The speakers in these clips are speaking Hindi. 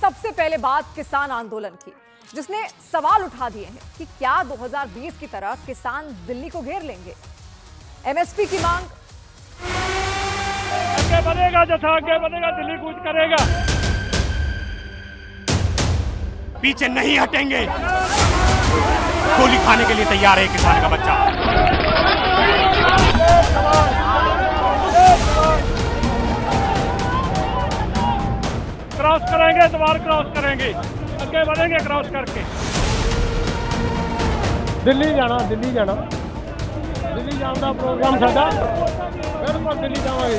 सबसे पहले बात किसान आंदोलन की, जिसने सवाल उठा दिए हैं कि क्या 2020 की तरह किसान दिल्ली को घेर लेंगे। एमएसपी की मांग, आगे बढ़ेगा, जैसा आगे बढ़ेगा दिल्ली कूच करेगा, पीछे नहीं हटेंगे। गोली खाने के लिए तैयार है किसान का बच्चा। क्रॉस करेंगे, द्वार क्रॉस करेंगे, आगे बढ़ेंगे क्रॉस करके। दिल्ली जाना प्रोग्राम साडा, बिल्कुल दिल्ली जावांगे।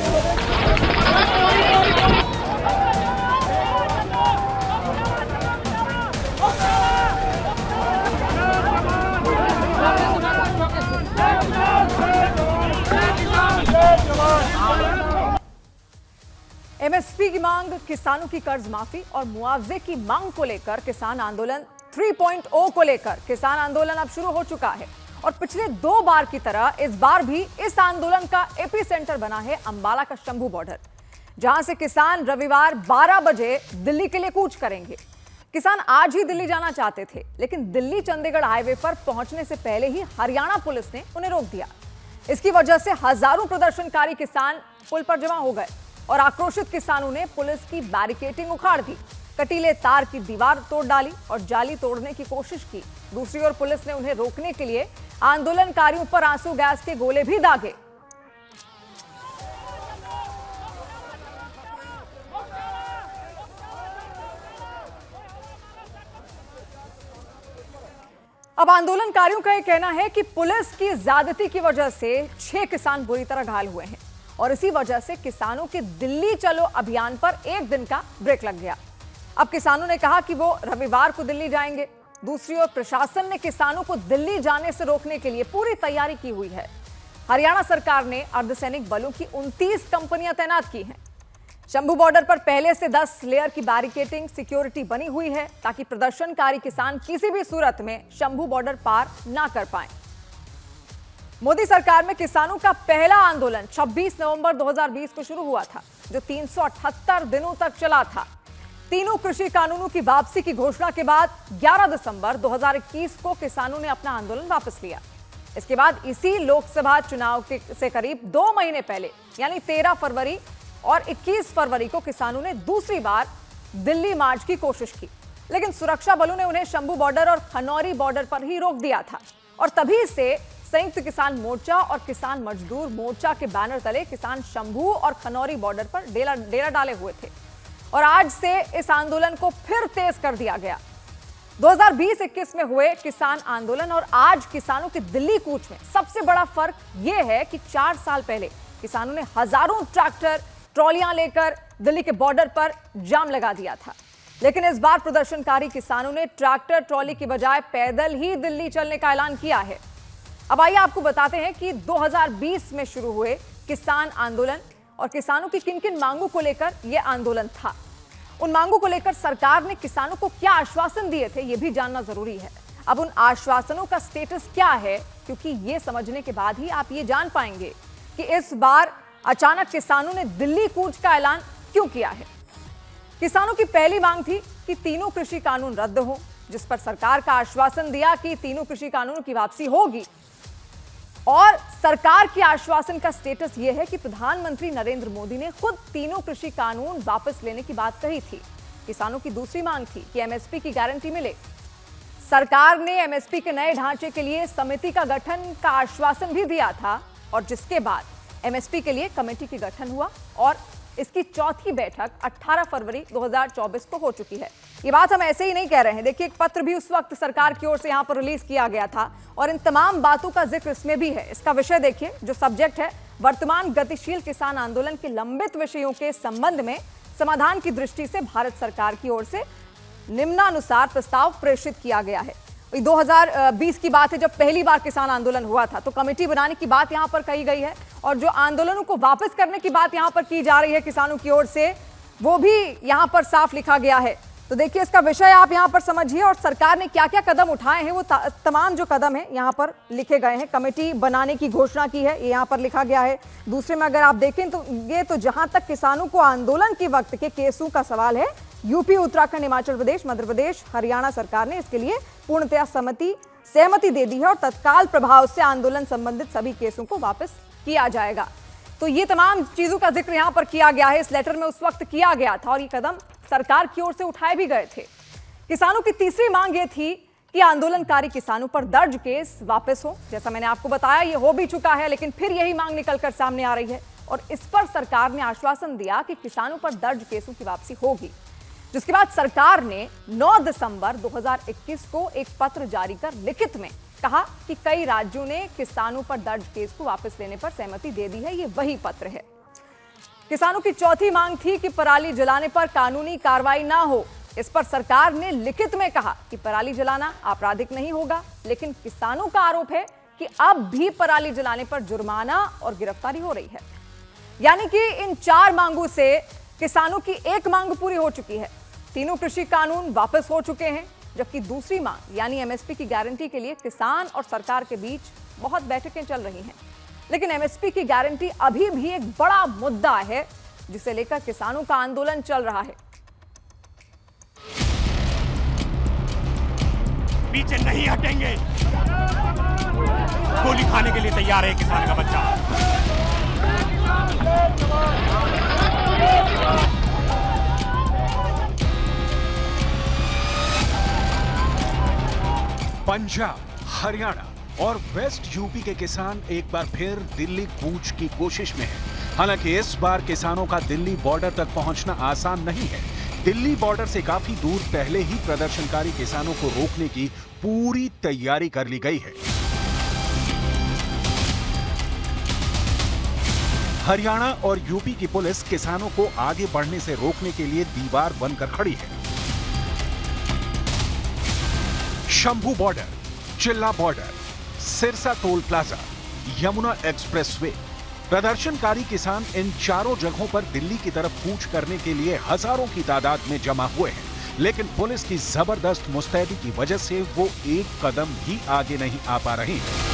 एमएसपी की मांग, किसानों की कर्ज माफी और मुआवजे की मांग को लेकर किसान आंदोलन 3.0 को लेकर किसान आंदोलन अब शुरू हो चुका है और पिछले 2 बार की तरह इस बार भी इस आंदोलन का एपीसेंटर बना है अंबाला का शंभू बॉर्डर, जहां से किसान रविवार 12 बजे दिल्ली के लिए कूच करेंगे। किसान आज ही दिल्ली जाना चाहते थे, लेकिन दिल्ली चंडीगढ़ हाईवे पर पहुंचने से पहले ही हरियाणा पुलिस ने उन्हें रोक दिया। इसकी वजह से हजारों प्रदर्शनकारी किसान पुल पर जमा हो गए और आक्रोशित किसानों ने पुलिस की बैरिकेडिंग उखाड़ दी, कटीले तार की दीवार तोड़ डाली और जाली तोड़ने की कोशिश की। दूसरी ओर पुलिस ने उन्हें रोकने के लिए आंदोलनकारियों पर आंसू गैस के गोले भी दागे। अब आंदोलनकारियों का यह कहना है कि पुलिस की ज्यादती की वजह से 6 किसान बुरी तरह घायल हुए हैं और इसी वजह से किसानों के दिल्ली चलो अभियान पर 1 दिन का ब्रेक लग गया। अब किसानों ने कहा कि वो रविवार को दिल्ली जाएंगे। दूसरी ओर प्रशासन ने किसानों को दिल्ली जाने से रोकने के लिए पूरी तैयारी की हुई है। हरियाणा सरकार ने अर्धसैनिक बलों की 29 कंपनियां तैनात की हैं। शंभू बॉर्डर पर पहले से 10 लेयर की बैरिकेडिंग सिक्योरिटी बनी हुई है ताकि प्रदर्शनकारी किसान किसी भी सूरत में शंभू बॉर्डर पार ना कर पाएं। मोदी सरकार में किसानों का पहला आंदोलन 26 नवंबर 2020 को शुरू हुआ था, जो 378 दिनों तक चला था। तीनों कृषि कानूनों की वापसी की घोषणा के बाद 11 दिसंबर 2021 को किसानों ने अपना आंदोलन वापस लिया। इसके बाद इसी लोकसभा चुनाव से करीब 2 महीने पहले यानी 13 फरवरी और 21 फरवरी को किसानों ने दूसरी बार दिल्ली मार्च की कोशिश की, लेकिन सुरक्षा बलों ने उन्हें शंभू बॉर्डर और खनौरी बॉर्डर पर ही रोक दिया था और तभी से संयुक्त किसान मोर्चा और किसान मजदूर मोर्चा के बैनर तले किसान शंभू और खनौरी बॉर्डर पर डेरा डाले हुए थे और आज से इस आंदोलन को फिर तेज कर दिया गया। 2020-21 में हुए किसान आंदोलन और आज किसानों के दिल्ली कूच में सबसे बड़ा फर्क यह है कि 4 साल पहले किसानों ने हजारों ट्रैक्टर ट्रॉलियां लेकर दिल्ली के बॉर्डर पर जाम लगा दिया था, लेकिन इस बार प्रदर्शनकारी किसानों ने ट्रैक्टर ट्रॉली की बजाय पैदल ही दिल्ली चलने का ऐलान किया है। अब आइए आपको बताते हैं कि 2020 में शुरू हुए किसान आंदोलन और किसानों की किन किन मांगों को लेकर यह आंदोलन था। उन मांगों को लेकर सरकार ने किसानों को क्या आश्वासन दिए थे, यह भी जानना जरूरी है। अब उन आश्वासनों का स्टेटस क्या है, क्योंकि यह समझने के बाद ही आप ये जान पाएंगे कि इस बार अचानक किसानों ने दिल्ली कूच का ऐलान क्यों किया है। किसानों की पहली मांग थी कि तीनों कृषि कानून रद्द हो, जिस पर सरकार का आश्वासन दिया कि तीनों कृषि कानूनों की वापसी होगी और सरकार के आश्वासन का स्टेटस यह है कि प्रधानमंत्री नरेंद्र मोदी ने खुद तीनों कृषि कानून वापस लेने की बात कही थी। किसानों की दूसरी मांग थी कि एमएसपी की गारंटी मिले। सरकार ने एमएसपी के नए ढांचे के लिए समिति का गठन का आश्वासन भी दिया था और जिसके बाद एमएसपी के लिए कमेटी की गठन हुआ और इसकी चौथी बैठक 18 फरवरी 2024 को हो चुकी है। ये बात हम ऐसे ही नहीं कह रहे हैं। देखिए, एक पत्र भी उस वक्त सरकार की ओर से यहां पर रिलीज किया गया था और इन तमाम बातों का जिक्र इसमें भी है। इसका विषय देखिए, जो सब्जेक्ट है, वर्तमान गतिशील किसान आंदोलन के लंबित विषयों के संबंध में समाधान की दृष्टि से भारत सरकार की ओर से निम्नानुसार प्रस्ताव प्रेषित किया गया है। 2020 की बात है, जब पहली बार किसान आंदोलन हुआ था तो कमेटी बनाने की बात यहां पर कही गई है और जो आंदोलनों को वापस करने की बात यहां पर की जा रही है किसानों की ओर से, वो भी यहां पर साफ लिखा गया है। तो देखिए, इसका विषय आप यहां पर समझिए और सरकार ने क्या क्या कदम उठाए हैं, वो तमाम जो कदम है यहां पर लिखे गए हैं। कमेटी बनाने की घोषणा की है, ये यहां पर लिखा गया है। दूसरे में अगर आप देखें तो ये तो जहां तक किसानों को आंदोलन के वक्त के केसों का सवाल है, यूपी, उत्तराखंड, हिमाचल प्रदेश, मध्य प्रदेश, हरियाणा सरकार ने इसके लिए पूर्णतया सहमति दे दी है और तत्काल प्रभाव से आंदोलन संबंधित सभी केसों को वापस किया जाएगा। तो ये तमाम चीजों का जिक्र यहां पर किया गया है, इस लेटर में उस वक्त किया गया था और ये कदम सरकार की ओर से उठाए भी गए थे। किसानों की तीसरी मांग ये थी कि आंदोलनकारी किसानों पर दर्ज केस वापस हो। जैसा मैंने आपको बताया, ये हो भी चुका है, लेकिन फिर यही मांग निकलकर सामने आ रही है और इस पर सरकार ने आश्वासन दिया कि किसानों पर दर्ज केसों की वापसी होगी। जिसके बाद सरकार ने 9 दिसंबर 2021 को एक पत्र जारी कर लिखित में कहा कि कई राज्यों ने किसानों पर दर्ज केस को वापस लेने पर सहमति दे दी है। ये वही पत्र है। किसानों की चौथी मांग थी कि पराली जलाने पर कानूनी कार्रवाई ना हो। इस पर सरकार ने लिखित में कहा कि पराली जलाना आपराधिक नहीं होगा, लेकिन किसानों का आरोप है कि अब भी पराली जलाने पर जुर्माना और गिरफ्तारी हो रही है। यानी कि इन 4 मांगों से किसानों की एक मांग पूरी हो चुकी है। तीनों कृषि कानून वापस हो चुके हैं, जबकि दूसरी मांग यानी एमएसपी की गारंटी के लिए किसान और सरकार के बीच बहुत बैठकें चल रही हैं। लेकिन एमएसपी की गारंटी अभी भी एक बड़ा मुद्दा है जिसे लेकर किसानों का आंदोलन चल रहा है। पीछे नहीं हटेंगे। गोली खाने के लिए तैयार है किसान का बच्चा। पंजाब, हरियाणा और वेस्ट यूपी के किसान एक बार फिर दिल्ली कूच की कोशिश में हैं। हालांकि इस बार किसानों का दिल्ली बॉर्डर तक पहुंचना आसान नहीं है। दिल्ली बॉर्डर से काफी दूर पहले ही प्रदर्शनकारी किसानों को रोकने की पूरी तैयारी कर ली गई है। हरियाणा और यूपी की पुलिस किसानों को आगे बढ़ने से रोकने के लिए दीवार बनकर खड़ी है। शंभू बॉर्डर, चिल्ला border, Sirsa toll plaza, Yamuna expressway, प्रदर्शनकारी किसान इन चारों जगहों पर दिल्ली की तरफ कूच करने के लिए हजारों की तादाद में जमा हुए हैं, लेकिन पुलिस की जबरदस्त मुस्तैदी की वजह से वो एक कदम भी आगे नहीं आ पा रहे हैं।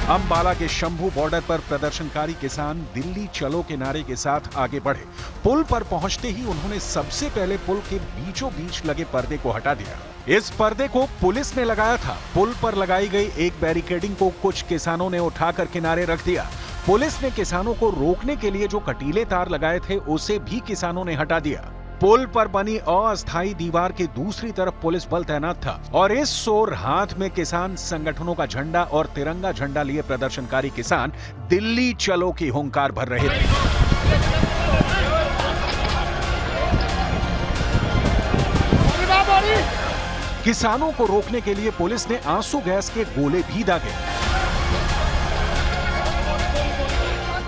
अंबाला के शंभू बॉर्डर पर प्रदर्शनकारी किसान दिल्ली चलो के नारे के साथ आगे बढ़े। पुल पर पहुंचते ही उन्होंने सबसे पहले पुल के बीचों बीच लगे पर्दे को हटा दिया। इस पर्दे को पुलिस ने लगाया था। पुल पर लगाई गई एक बैरिकेडिंग को कुछ किसानों ने उठाकर किनारे रख दिया। पुलिस ने किसानों को रोकने के लिए जो कटीले तार लगाए थे उसे भी किसानों ने हटा दिया। पुल पर बनी अस्थायी दीवार के दूसरी तरफ पुलिस बल तैनात था और इस ओर हाथ में किसान संगठनों का झंडा और तिरंगा झंडा लिए प्रदर्शनकारी किसान दिल्ली चलो की हुंकार भर रहे थे। किसानों को रोकने के लिए पुलिस ने आंसू गैस के गोले भी दागे।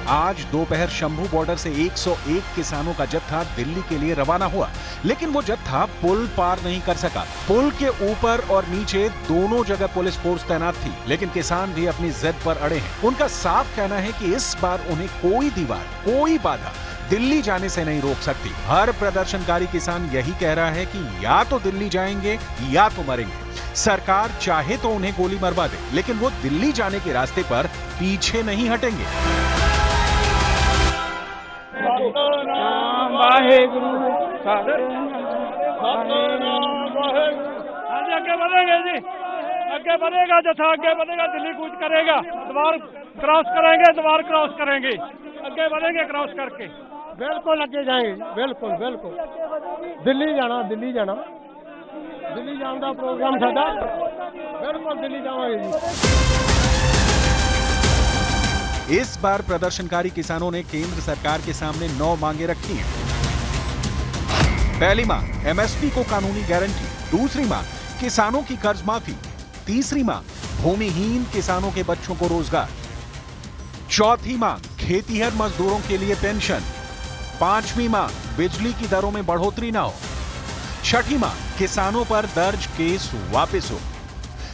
आज दोपहर शंभू बॉर्डर से 101 किसानों का जत्था दिल्ली के लिए रवाना हुआ, लेकिन वो जत्था पुल पार नहीं कर सका। पुल के ऊपर और नीचे दोनों जगह पुलिस फोर्स तैनात थी, लेकिन किसान भी अपनी जिद पर अड़े हैं। उनका साफ कहना है कि इस बार उन्हें कोई दीवार, कोई बाधा दिल्ली जाने से नहीं रोक सकती। हर प्रदर्शनकारी किसान यही कह रहा है कि या तो दिल्ली जाएंगे या तो मरेंगे। सरकार चाहे तो उन्हें गोली मरवा दे, लेकिन वो दिल्ली जाने के रास्ते पर पीछे नहीं हटेंगे। आगे बढ़ेंगे जी, आगे बढ़ेगा जैसा आगे बढ़ेगा दिल्ली कूच करेगा। द्वार क्रॉस करेंगे, द्वार क्रॉस करेंगे, आगे बढ़ेंगे क्रॉस करके। बिल्कुल आगे जाएंगे, बिल्कुल बिल्कुल दिल्ली जाना, दिल्ली जाना, दिल्ली जाने का प्रोग्राम साडा, बिल्कुल दिल्ली जावांगे जी। इस बार प्रदर्शनकारी किसानों ने केंद्र सरकार के सामने 9 मांगे रखी हैं। पहली मांग एमएसपी को कानूनी गारंटी, दूसरी मांग किसानों की कर्ज माफी, तीसरी मांग भूमिहीन किसानों के बच्चों को रोजगार, चौथी मांग खेतीहर मजदूरों के लिए पेंशन, पांचवी मांग बिजली की दरों में बढ़ोतरी ना हो, छठी मांग किसानों पर दर्ज केस वापस हो,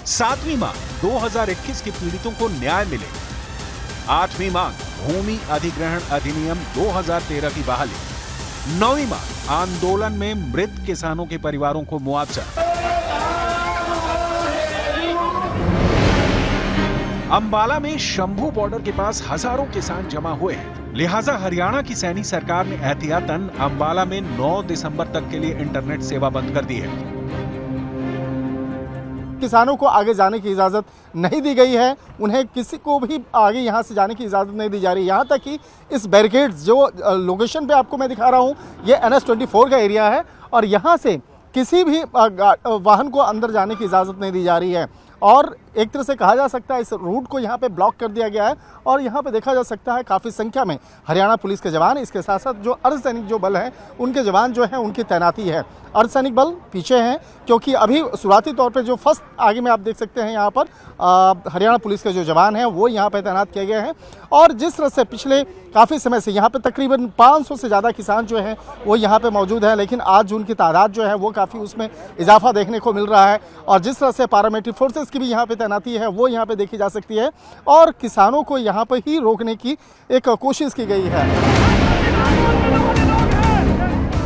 सातवीं मांग 2021 के पीड़ितों को न्याय मिले, आठवीं मांग भूमि अधिग्रहण अधिनियम 2013 की बहाली, नौवीं मांग आंदोलन में मृत किसानों के परिवारों को मुआवजा। अंबाला में शंभू बॉर्डर के पास हजारों किसान जमा हुए हैं, लिहाजा हरियाणा की सैनी सरकार ने एहतियातन अंबाला में 9 दिसंबर तक के लिए इंटरनेट सेवा बंद कर दी है। किसानों को आगे जाने की इजाज़त नहीं दी गई है, उन्हें किसी को भी आगे यहाँ से जाने की इजाज़त नहीं दी जा रही। यहाँ तक कि इस बैरिकेड्स जो लोकेशन पे आपको मैं दिखा रहा हूँ, ये NH-24 का एरिया है और यहाँ से किसी भी वाहन को अंदर जाने की इजाज़त नहीं दी जा रही है और एक तरह से कहा जा सकता है इस रूट को यहाँ पे ब्लॉक कर दिया गया है और यहाँ पे देखा जा सकता है काफ़ी संख्या में हरियाणा पुलिस के जवान, इसके साथ साथ जो अर्धसैनिक जो बल हैं उनके जवान जो हैं उनकी तैनाती है। अर्धसैनिक बल पीछे हैं क्योंकि अभी शुरुआती तौर पे जो फर्स्ट आगे में आप देख सकते हैं यहाँ पर हरियाणा पुलिस के जो जवान हैं वो यहाँ पे तैनात किए गए हैं और जिस तरह से पिछले काफ़ी समय से यहाँ पे तकरीबन 500 से ज़्यादा किसान जो हैं वो यहाँ पे मौजूद हैं, लेकिन आज उनकी तादाद जो है वो काफ़ी उसमें इजाफा देखने को मिल रहा है और जिस तरह से पैरामिलिट्री फोर्सेस की भी यहाँ पे तैनाती है वो यहाँ पे देखी जा सकती है और किसानों को यहाँ पर ही रोकने की एक कोशिश की गई है।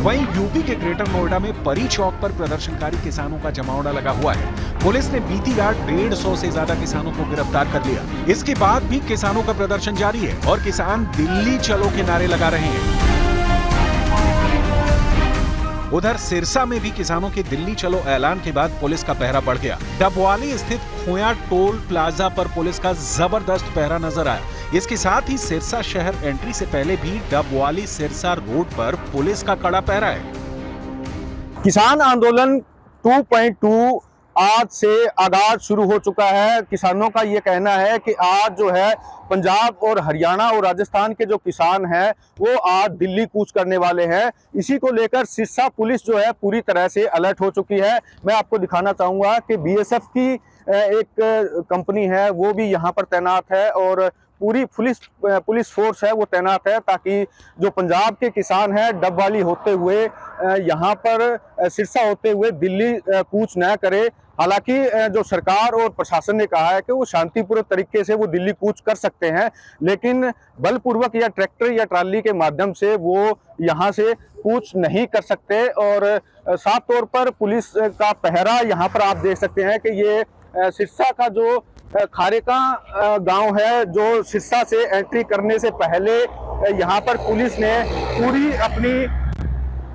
वहीं यूपी के ग्रेटर नोएडा में परी चौक पर प्रदर्शनकारी किसानों का जमावड़ा लगा हुआ है। पुलिस ने बीती रात 150 से ज्यादा किसानों को गिरफ्तार कर लिया। इसके बाद भी किसानों का प्रदर्शन जारी है और किसान दिल्ली चलो के नारे लगा रहे हैं। उधर सिरसा में भी किसानों के दिल्ली चलो ऐलान के बाद पुलिस का पहरा बढ़ गया। डबवाली स्थित खोया टोल प्लाजा पर पुलिस का जबरदस्त पहरा नजर आया। इसके साथ ही सिरसा शहर एंट्री से पहले भी डबवाली सिरसा रोड पर पुलिस का कड़ा पहरा है। किसान आंदोलन 2.2 आज से आगाज शुरू हो चुका है। किसानों का ये कहना है कि आज जो है पंजाब और हरियाणा और राजस्थान के जो किसान हैं वो आज दिल्ली कूच करने वाले हैं। इसी को लेकर सिरसा पुलिस जो है पूरी तरह से अलर्ट हो चुकी है। मैं आपको दिखाना चाहूँगा कि BSF की एक कंपनी है वो भी यहाँ पर तैनात है और पूरी पुलिस फोर्स है वो तैनात है ताकि जो पंजाब के किसान हैं डबवाली होते हुए यहाँ पर सिरसा होते हुए दिल्ली कूच न करे। हालांकि जो सरकार और प्रशासन ने कहा है कि वो शांतिपूर्ण तरीके से वो दिल्ली कूच कर सकते हैं, लेकिन बलपूर्वक या ट्रैक्टर या ट्राली के माध्यम से वो यहाँ से कूच नहीं कर सकते। और साफ तौर पर पुलिस का पहरा यहाँ पर आप देख सकते हैं कि ये सिरसा का जो खारेका गांव है, जो सिरसा से एंट्री करने से पहले यहाँ पर पुलिस ने पूरी अपनी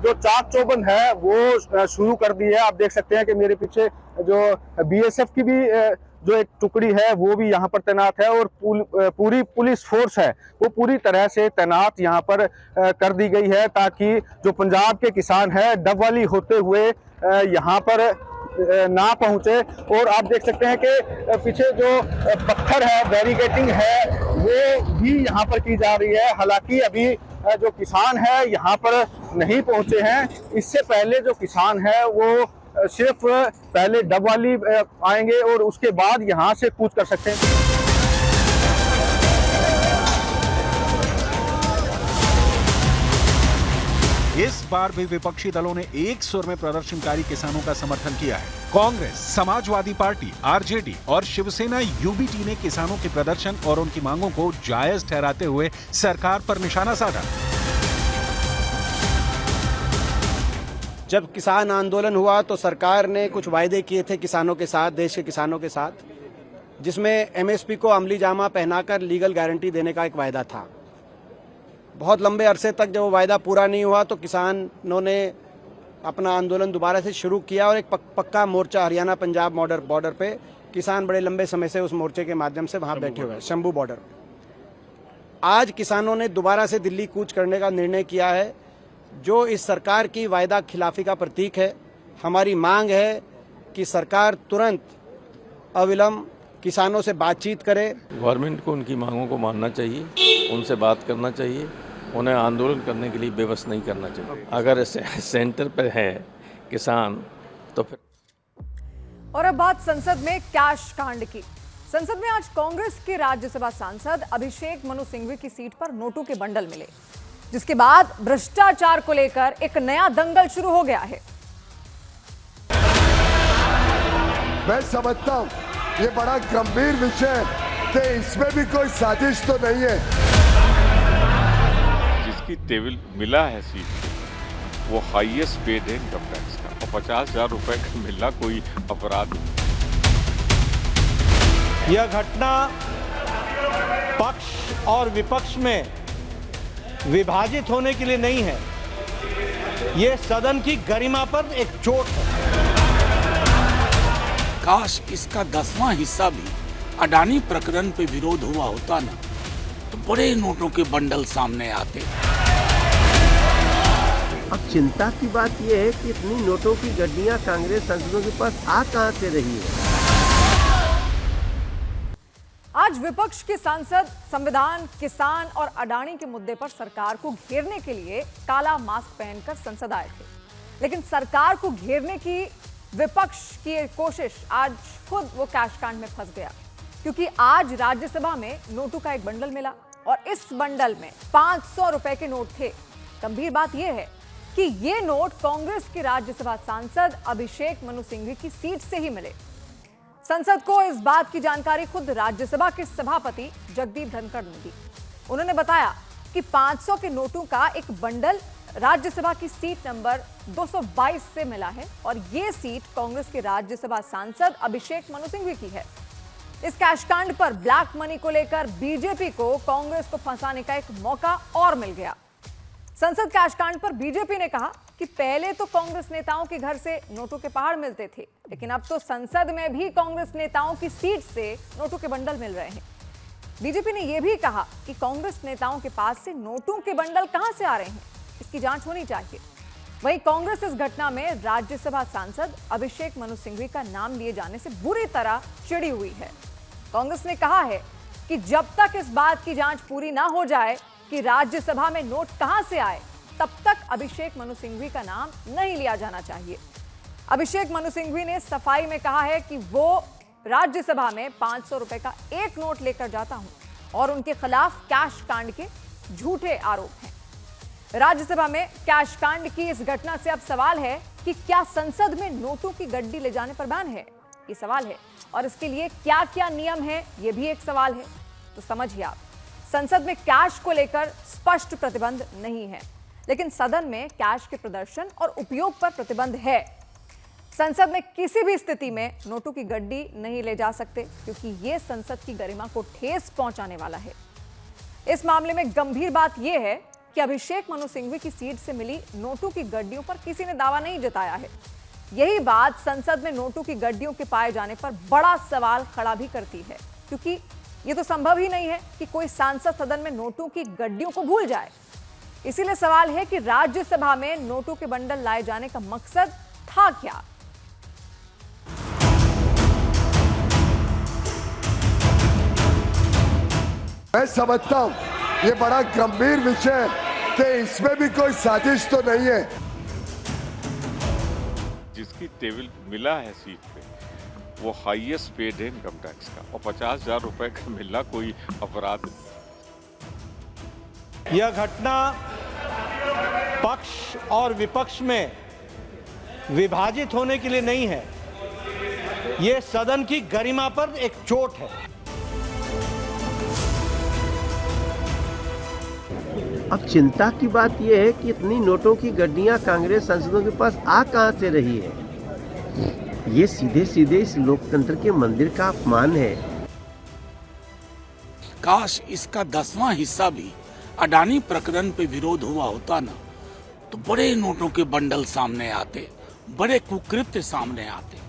जो चाक चौबंद है वो शुरू कर दी है। आप देख सकते हैं कि मेरे पीछे जो BSF की भी जो एक टुकड़ी है वो भी यहाँ पर तैनात है और पूरी पुलिस फोर्स है वो पूरी तरह से तैनात यहाँ पर कर दी गई है ताकि जो पंजाब के किसान है डबवाली होते हुए यहाँ पर ना पहुंचे। और आप देख सकते हैं कि पीछे जो पत्थर है, बैरिकेडिंग है, वो भी यहाँ पर की जा रही है। हालांकि अभी जो किसान है यहाँ पर नहीं पहुंचे हैं। इससे पहले जो किसान है वो सिर्फ पहले डबवाली आएंगे और उसके बाद यहाँ से कूच कर सकते हैं। इस बार भी विपक्षी दलों ने एक सुर में प्रदर्शनकारी किसानों का समर्थन किया है। कांग्रेस, समाजवादी पार्टी, RJD और शिवसेना UBT ने किसानों के प्रदर्शन और उनकी मांगों को जायज ठहराते हुए सरकार पर निशाना साधा। जब किसान आंदोलन हुआ तो सरकार ने कुछ वायदे किए थे किसानों के साथ, देश के किसानों के साथ, जिसमें MSP को अमली जामा पहनाकर लीगल गारंटी देने का एक वायदा था। बहुत लंबे अरसे तक जब वो वायदा पूरा नहीं हुआ तो किसानों ने अपना आंदोलन दोबारा से शुरू किया और एक पक्का मोर्चा हरियाणा पंजाब बॉर्डर पे किसान बड़े लंबे समय से उस मोर्चे के माध्यम से वहाँ बैठे हुए हैं, शंभू बॉर्डर। आज किसानों ने दोबारा से दिल्ली कूच करने का निर्णय किया है, जो इस सरकार की वायदा खिलाफी का प्रतीक है। हमारी मांग है कि सरकार तुरंत अविलंब किसानों से बातचीत करे। गवर्नमेंट को उनकी मांगों को मानना चाहिए, उनसे बात करना चाहिए, उन्हें आंदोलन करने के लिए बेबस नहीं करना चाहिए। अगर सेंटर पर है किसान तो फिर। और अब बात संसद में कैश कांड की। संसद में आज कांग्रेस के राज्यसभा सांसद अभिषेक मनु सिंघवी की सीट पर नोटों के बंडल मिले, जिसके बाद भ्रष्टाचार को लेकर एक नया दंगल शुरू हो गया है। मैं समझता हूं ये बड़ा गंभीर विषय है कि इसमें भी कोई साजिश तो नहीं है। जिसकी टेबल मिला है सीट वो हाईएस्ट पेड है इनकम टैक्स का, और 50,000 रुपए का मिलना कोई अपराध नहीं। यह घटना पक्ष और विपक्ष में विभाजित होने के लिए नहीं है, ये सदन की गरिमा पर एक चोट है। काश इसका 10वां हिस्सा भी अडानी प्रकरण पे विरोध हुआ होता ना, तो बड़े नोटों के बंडल सामने आते। अब चिंता की बात यह है कि इतनी नोटों की गड्डियां कांग्रेस सांसदों के पास आ कहां से रही है। आज विपक्ष के सांसद संविधान, किसान और अडानी के मुद्दे पर सरकार को घेरने के लिए काला मास्क पहनकर संसद आए थे, लेकिन सरकार को घेरने की विपक्ष की कोशिश आज खुद वो कैशकांड में फंस गया, क्योंकि आज राज्यसभा में नोटों का एक बंडल मिला और इस बंडल में 500 रुपए के नोट थे। गंभीर बात यह है कि ये नोट कांग्रेस के राज्यसभा सांसद अभिषेक मनु सिंघवी की सीट से ही मिले। संसद को इस बात की जानकारी खुद राज्यसभा के सभापति जगदीप धनखड़ ने दी। उन्होंने बताया कि 500 के नोटों का एक बंडल राज्यसभा की सीट नंबर 222 से मिला है और ये सीट कांग्रेस के राज्यसभा सांसद अभिषेक मनु सिंघवी की है। इस कैशकांड पर ब्लैक मनी को लेकर बीजेपी को कांग्रेस को फंसाने का एक मौका और मिल गया। संसद कैशकांड पर बीजेपी ने कहा कि पहले तो कांग्रेस नेताओं के घर से नोटों के पहाड़ मिलते थे, लेकिन अब तो संसद में भी कांग्रेस नेताओं की सीट से नोटों के बंडल मिल रहे हैं। बीजेपी ने यह भी कहा कि कांग्रेस नेताओं के पास से नोटों के बंडल कहां से आ रहे हैं, इसकी जांच होनी चाहिए। वहीं कांग्रेस इस घटना में राज्यसभा सांसद अभिषेक मनु सिंघवी का नाम लिए जाने से बुरी तरह चिड़ी हुई है। कांग्रेस ने कहा है कि जब तक इस बात की जांच पूरी ना हो जाए कि राज्यसभा में नोट कहां से आए, तब तक अभिषेक मनु सिंघवी का नाम नहीं लिया जाना चाहिए। अभिषेक मनु सिंघवी ने सफाई में कहा है कि वो राज्यसभा में 500 रुपए का एक नोट लेकर जाता हूं और उनके खिलाफ कैश कांड के झूठे आरोप हैं। राज्यसभा में कैश कांड की इस घटना से अब सवाल है कि क्या संसद में नोटों की गड्डी ले जाने पर बैन है, ये सवाल है, और इसके लिए क्या क्या नियम है, ये भी एक सवाल है। तो समझिए आप, संसद में कैश को लेकर स्पष्ट प्रतिबंध नहीं है, लेकिन सदन में कैश के प्रदर्शन और उपयोग पर प्रतिबंध है। संसद में किसी भी स्थिति में नोटों की गड्डी नहीं ले जा सकते, क्योंकि यह संसद की गरिमा को ठेस पहुंचाने वाला है। इस मामले में गंभीर बात यह है कि अभिषेक मनु सिंघवी की सीट से मिली नोटों की गड्डियों पर किसी ने दावा नहीं जताया है। यही बात संसद में नोटों की गड्डियों के पाए जाने पर बड़ा सवाल खड़ा भी करती है, क्योंकि यह तो संभव ही नहीं है कि कोई सांसद सदन में नोटों की गड्डियों को भूल जाए। इसीलिए सवाल है कि राज्यसभा में नोटों के बंडल लाए जाने का मकसद था क्या। मैं समझता हूं ये बड़ा गंभीर विषय है कि इसमें भी कोई साजिश तो नहीं है। जिसकी टेबल मिला है सीट पे वो हाईएस्ट पेड है इनकम टैक्स का, और 50,000 रुपए का मिलना कोई अपराध नहीं। यह घटना पक्ष और विपक्ष में विभाजित होने के लिए नहीं है, यह सदन की गरिमा पर एक चोट है। अब चिंता की बात यह है कि इतनी नोटों की गड्डियां कांग्रेस सांसदों के पास आ कहां से रही है। ये सीधे सीधे इस लोकतंत्र के मंदिर का अपमान है। काश इसका 10वां हिस्सा भी अडानी प्रकरण पे विरोध हुआ होता ना, तो बड़े नोटों के बंडल सामने आते, बड़े कुकृत्य सामने आते।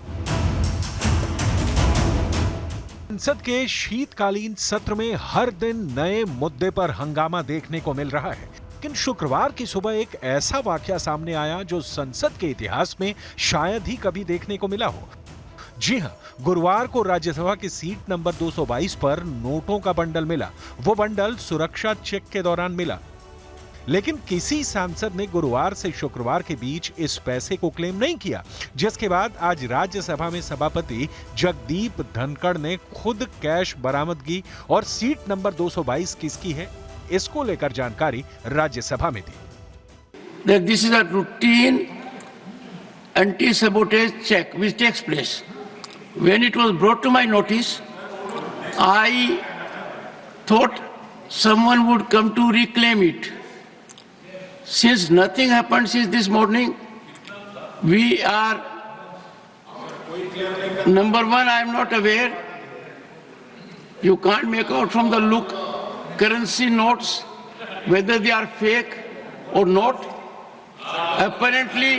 संसद के शीतकालीन सत्र में हर दिन नए मुद्दे पर हंगामा देखने को मिल रहा है, लेकिन शुक्रवार की सुबह एक ऐसा वाकया सामने आया जो संसद के इतिहास में शायद ही कभी देखने को मिला हो। जी हां, गुरुवार को राज्यसभा की सीट नंबर 222 पर नोटों का बंडल मिला। वो बंडल सुरक्षा चेक के दौरान मिला, लेकिन किसी सांसद ने गुरुवार से शुक्रवार के बीच इस पैसे को क्लेम नहीं किया, जिसके बाद आज राज्यसभा में सभापति जगदीप धनखड़ ने खुद कैश बरामदगी और सीट नंबर 222 किसकी है, इसको लेकर जानकारी राज्यसभा में दी। This is a routine anti-sabotage check which takes place. When it was brought to my notice, I thought someone would come to reclaim it. Since nothing happened since this morning, we are, number one, I am not aware You can't make out from the look currency notes whether they are fake or not. Apparently.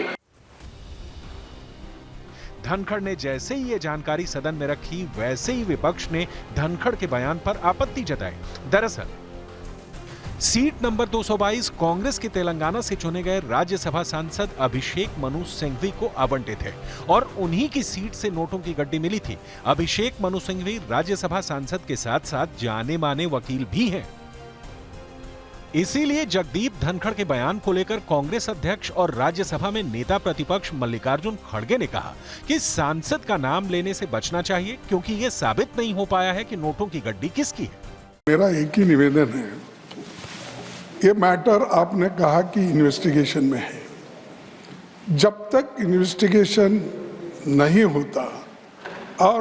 Dhankhar ने जैसे ही ये जानकारी सदन में रखी, वैसे ही विपक्ष ने धनखड़ के बयान पर आपत्ति जताई। दरअसल सीट नंबर 222 कांग्रेस के तेलंगाना से चुने गए राज्यसभा सांसद अभिषेक मनु सिंघवी को आवंटित है और उन्हीं की सीट से नोटों की गड्डी मिली थी। अभिषेक मनु सिंघवी राज्यसभा सांसद के साथ साथ जाने माने वकील भी हैं। इसीलिए जगदीप धनखड़ के बयान को लेकर कांग्रेस अध्यक्ष और राज्यसभा में नेता प्रतिपक्ष मल्लिकार्जुन खड़गे ने कहा कि सांसद का नाम लेने से बचना चाहिए, क्योंकि यह साबित नहीं हो पाया है कि नोटों की गड्डी किसकी है। मेरा एक ही निवेदन है, ये मैटर आपने कहा कि इन्वेस्टिगेशन में है, जब तक इन्वेस्टिगेशन नहीं होता और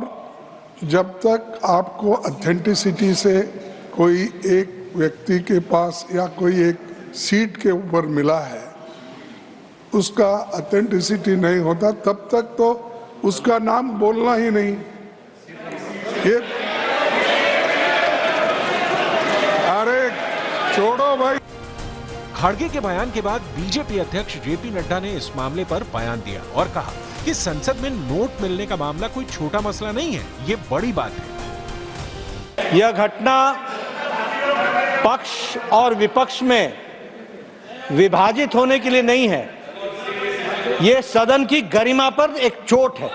जब तक आपको ऑथेंटिसिटी से कोई एक व्यक्ति के पास या कोई एक सीट के ऊपर मिला है, उसका ऑथेंटिसिटी नहीं होता, तब तक तो उसका नाम बोलना ही नहीं। ये अरे छोड़ो भाई। खड़गे के बयान के बाद बीजेपी अध्यक्ष जेपी नड्डा ने इस मामले पर बयान दिया और कहा कि संसद में नोट मिलने का मामला कोई छोटा मसला नहीं है, ये बड़ी बात है। यह घटना पक्ष और विपक्ष में विभाजित होने के लिए नहीं है, यह सदन की गरिमा पर एक चोट है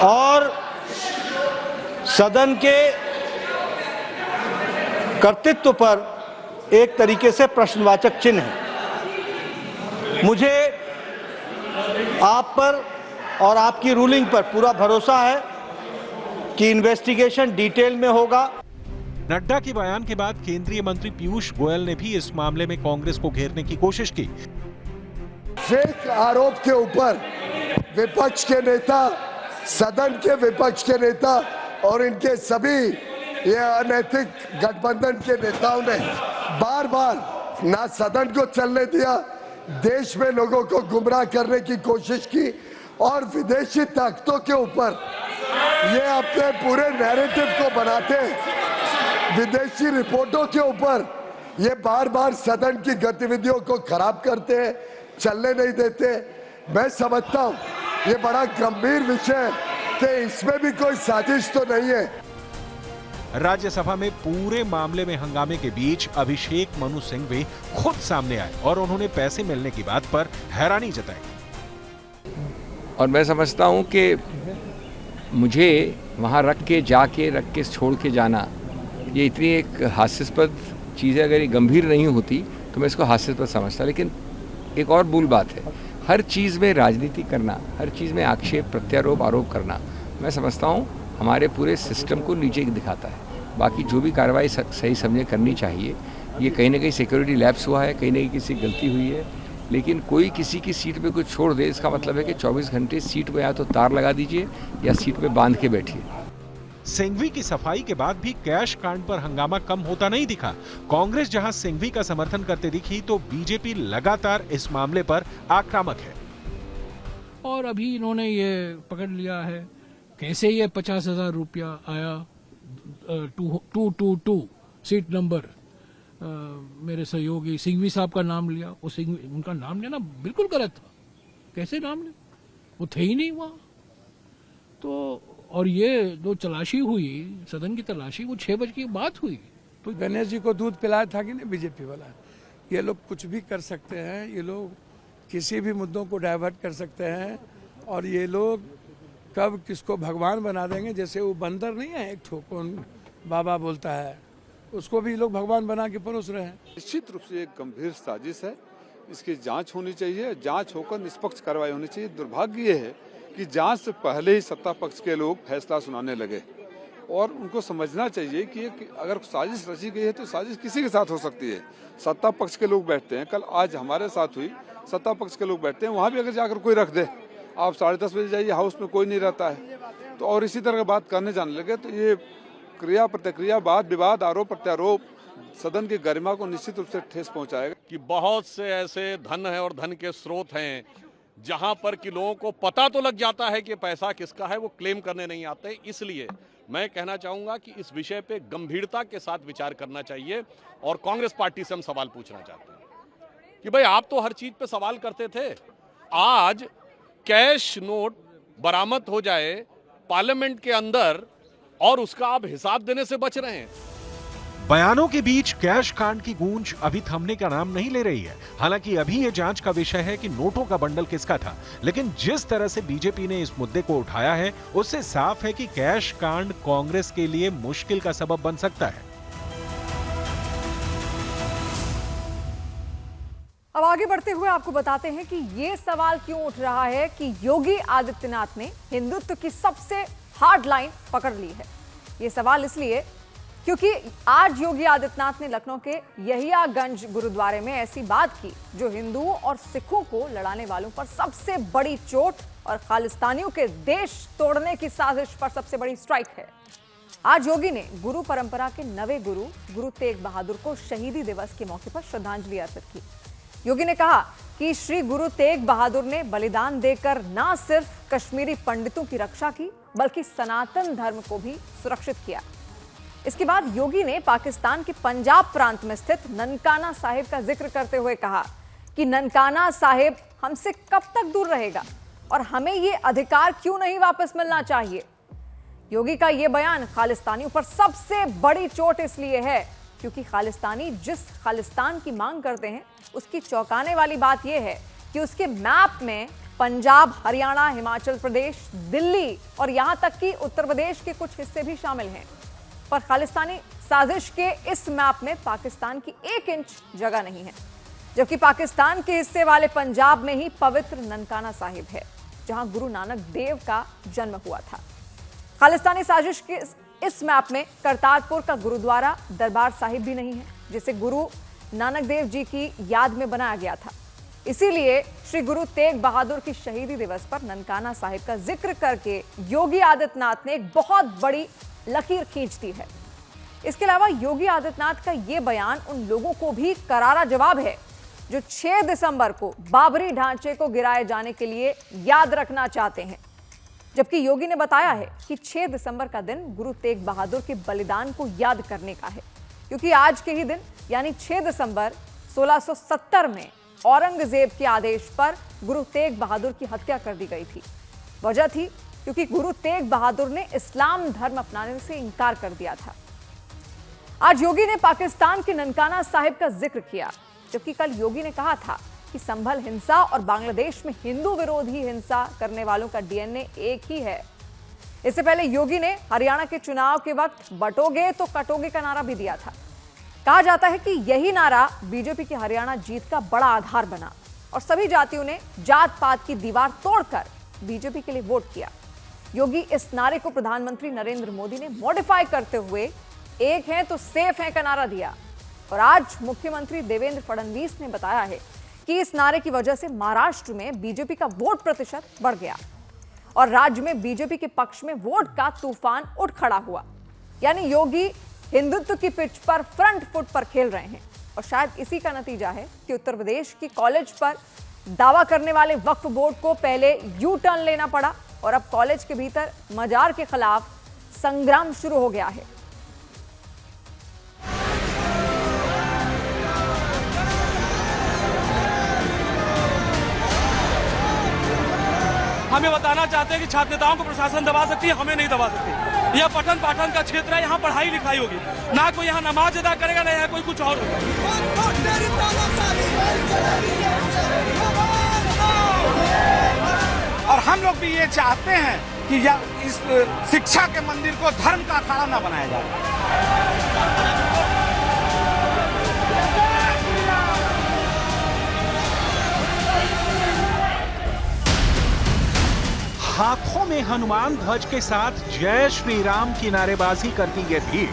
और सदन के कर्तृत्व पर एक तरीके से प्रश्नवाचक चिन्ह है। मुझे आप पर और आपकी रूलिंग पर पूरा भरोसा है कि इन्वेस्टिगेशन डिटेल में होगा। नड्डा के बयान के बाद केंद्रीय मंत्री पीयूष गोयल ने भी इस मामले में कांग्रेस को घेरने की कोशिश की। फेक आरोप के ऊपर विपक्ष के नेता, सदन के विपक्ष के नेता और इनके सभी ये अनैतिक गठबंधन के नेताओं ने बार बार ना सदन को चलने दिया, देश में लोगों को गुमराह करने की कोशिश की और विदेशी ताकतों के ऊपर ये अपने पूरे नैरेटिव को बनाते, विदेशी रिपोर्टों के ऊपर ये बार बार सदन की गतिविधियों को खराब करते हैं, चलने नहीं देते। मैं समझता हूँ ये बड़ा गंभीर विषय है कि इसमें भी कोई साजिश तो नहीं है। राज्यसभा में पूरे मामले में हंगामे के बीच अभिषेक मनु सिंघवी खुद सामने आए और उन्होंने पैसे मिलने की बात पर हैरानी जताई। और मैं समझता हूं कि मुझे वहां रख के छोड़ के जाना, ये इतनी एक हास्यास्पद चीज़ है। अगर ये गंभीर नहीं होती तो मैं इसको हास्यास्पद समझता, लेकिन एक और मूल बात है, हर चीज़ में राजनीति करना, हर चीज़ में आक्षेप प्रत्यारोप आरोप करना, मैं समझता हूँ हमारे पूरे सिस्टम को नीचे दिखाता है। बाकी जो भी कार्रवाई सही समझे करनी चाहिए, ये कहीं ना कहीं सिक्योरिटी लैप्स हुआ है, कहीं ना कहीं किसी गलती हुई है, लेकिन कोई किसी की सीट पे कुछ छोड़ दे, इसका मतलब है कि 24 घंटे सीट में या तो तार लगा दीजिए या सीट पे बांध के बैठिए। सिंघवी की सफाई के बाद भी कैश कांड पर हंगामा कम होता नहीं दिखा। कांग्रेस जहां सिंघवी का समर्थन करते दिखी, तो बीजेपी लगातार इस मामले पर आक्रामक है। और अभी इन्होंने ये पकड़ लिया है कैसे ये 50,000 रुपया आया 222 सीट नंबर। मेरे सहयोगी सिंघवी साहब का नाम लिया, वो उनका नाम लेना बिल्कुल गलत था। कैसे नाम ले, वो थे ही नहीं वहाँ। तो और ये जो तलाशी हुई, सदन की तलाशी, वो 6 बजे की बात हुई। तो गणेश जी को दूध पिलाया था कि नहीं बीजेपी वाला। ये लोग कुछ भी कर सकते हैं, ये लोग किसी भी मुद्दों को डाइवर्ट कर सकते हैं और ये लोग कब किसको भगवान बना देंगे। जैसे वो बंदर नहीं है, एक ठोकन बाबा बोलता है, उसको भी लोग भगवान बना के परोस रहे हैं। निश्चित रूप से एक गंभीर साजिश है, इसकी जांच होनी चाहिए, जांच होकर निष्पक्ष कार्रवाई होनी चाहिए। दुर्भाग्य ये है कि जांच से पहले ही सत्ता पक्ष के लोग फैसला सुनाने लगे और उनको समझना चाहिए कि अगर साजिश रची गई है तो साजिश किसी के साथ हो सकती है। सत्ता पक्ष के लोग बैठते हैं, कल आज हमारे साथ हुई, सत्ता पक्ष के लोग बैठते हैं, वहाँ भी अगर जाकर कोई रख दे, आप 10:30 बजे जाइए, हाउस में कोई नहीं रहता है, तो और इसी तरह की बात करने जाने लगे, तो ये क्रिया प्रतिक्रिया, वाद विवाद, आरोप प्रत्यारोप सदन की गरिमा को निश्चित रूप से ठेस पहुंचाएगा। कि बहुत से ऐसे धन है और धन के स्रोत हैं जहां पर कि लोगों को पता तो लग जाता है कि पैसा किसका है, वो क्लेम करने नहीं आते। इसलिए मैं कहना चाहूंगा कि इस विषय पे गंभीरता के साथ विचार करना चाहिए और कांग्रेस पार्टी से हम सवाल पूछना चाहते हैं कि भाई आप तो हर चीज पे सवाल करते थे, आज कैश नोट बरामद हो जाए पार्लियामेंट के अंदर और उसका आप हिसाब देने से बच रहे हैं। बयानों के बीच कैश कांड की गूंज अभी थमने का नाम नहीं ले रही है। हालांकि अभी यह जांच का विषय है कि नोटों का बंडल किसका था, लेकिन जिस तरह से बीजेपी ने इस मुद्दे को उठाया है उससे साफ है कि कैश कांड कांग्रेस के लिए मुश्किल का सबब बन सकता है। अब आगे बढ़ते हुए आपको बताते हैं कि ये सवाल क्यों उठ रहा है कि योगी आदित्यनाथ ने हिंदुत्व की सबसे हार्ड लाइन पकड़ ली है। ये सवाल इसलिए क्योंकि आज योगी आदित्यनाथ ने लखनऊ के यहियागंज गुरुद्वारे में ऐसी बात की जो हिंदुओं और सिखों को लड़ाने वालों पर सबसे बड़ी चोट और खालिस्तानियों के देश तोड़ने की साजिश पर सबसे बड़ी स्ट्राइक है। आज योगी ने गुरु परंपरा के नवे गुरु तेग बहादुर को शहीदी दिवस के मौके पर श्रद्धांजलि अर्पित की। योगी ने कहा कि श्री गुरु तेग बहादुर ने बलिदान देकर न सिर्फ कश्मीरी पंडितों की रक्षा की बल्कि सनातन धर्म को भी सुरक्षित किया। इसके बाद योगी ने पाकिस्तान के पंजाब प्रांत में स्थित ननकाना साहिब का जिक्र करते हुए कहा कि ननकाना साहिब हमसे कब तक दूर रहेगा और हमें ये अधिकार क्यों नहीं वापस मिलना चाहिए। योगी का ये बयान खालिस्तानियों पर सबसे बड़ी चोट इसलिए है क्योंकि खालिस्तानी जिस खालिस्तान की मांग करते हैं उसकी चौंकाने वाली बात यह है कि उसके मैप में पंजाब, हरियाणा, हिमाचल प्रदेश, दिल्ली और यहां तक कि उत्तर प्रदेश के कुछ हिस्से भी शामिल हैं। पर खालिस्तानी साजिश के इस मैप में पाकिस्तान की 1 इंच जगह नहीं है, जबकि पाकिस्तान के हिस्से वाले पंजाब में ही पवित्र ननकाना साहिब है जहां गुरु नानक देव का जन्म हुआ था। खालिस्तानी साजिश के इस मैप में करतारपुर का गुरुद्वारा दरबार साहिब भी नहीं है जिसे गुरु नानक देव जी की याद में बनाया गया था। इसीलिए श्री गुरु तेग बहादुर की शहीदी दिवस पर ननकाना साहिब का जिक्र करके योगी आदित्यनाथ ने एक बहुत बड़ी लकीर खींच दी है। इसके अलावा योगी आदित्यनाथ का यह बयान उन लोगों को भी करारा जवाब है जो 6 दिसंबर को बाबरी ढांचे को गिराए जाने के लिए याद रखना चाहते हैं, जबकि योगी ने बताया है कि 6 दिसंबर का दिन गुरु तेग बहादुर के बलिदान को याद करने का है, क्योंकि आज के ही दिन यानी 6 दिसंबर 1670 में औरंगजेब के आदेश पर गुरु तेग बहादुर की हत्या कर दी गई थी। वजह थी क्योंकि गुरु तेग बहादुर ने इस्लाम धर्म अपनाने से इनकार कर दिया था। आज योगी ने पाकिस्तान के ननकाना साहिब का जिक्र किया, जबकि कल योगी ने कहा था कि संभल हिंसा और बांग्लादेश में हिंदू विरोधी हिंसा करने वालों का डीएनए एक ही है। इससे पहले योगी ने हरियाणा के चुनाव के वक्त बटोगे तो कटोगे का नारा भी दिया था। कहा जाता है कि यही नारा बीजेपी की हरियाणा जीत का बड़ा आधार बना और सभी जातियों ने जात पात की दीवार तोड़कर बीजेपी के लिए वोट किया। योगी इस नारे को प्रधानमंत्री नरेंद्र मोदी ने मॉडिफाई करते हुए एक है तो सेफ है का नारा दिया और आज मुख्यमंत्री देवेंद्र फडणवीस ने बताया है कि इस नारे की वजह से महाराष्ट्र में बीजेपी का वोट प्रतिशत बढ़ गया और राज्य में बीजेपी के पक्ष में वोट का तूफान उठ खड़ा हुआ। यानी योगी हिंदुत्व की पिच पर फ्रंट फुट पर खेल रहे हैं और शायद इसी का नतीजा है कि उत्तर प्रदेश की कॉलेज पर दावा करने वाले वक्फ बोर्ड को पहले यू टर्न लेना पड़ा और अब कॉलेज के भीतर मजार के खिलाफ संग्राम शुरू हो गया है। हमें बताना चाहते हैं कि छात्र नेताओं को प्रशासन दबा सकती है, हमें नहीं दबा सकती। यह पठन पाठन का क्षेत्र है, यहाँ पढ़ाई लिखाई होगी, ना कोई यहाँ नमाज अदा करेगा ना यहाँ कोई कुछ और होगा। और हम लोग भी ये चाहते हैं कि इस शिक्षा के मंदिर को धर्म का अखाड़ा ना बनाया जाए। हाथों में हनुमान ध्वज के साथ जय श्री राम की नारेबाजी करती ये भीड़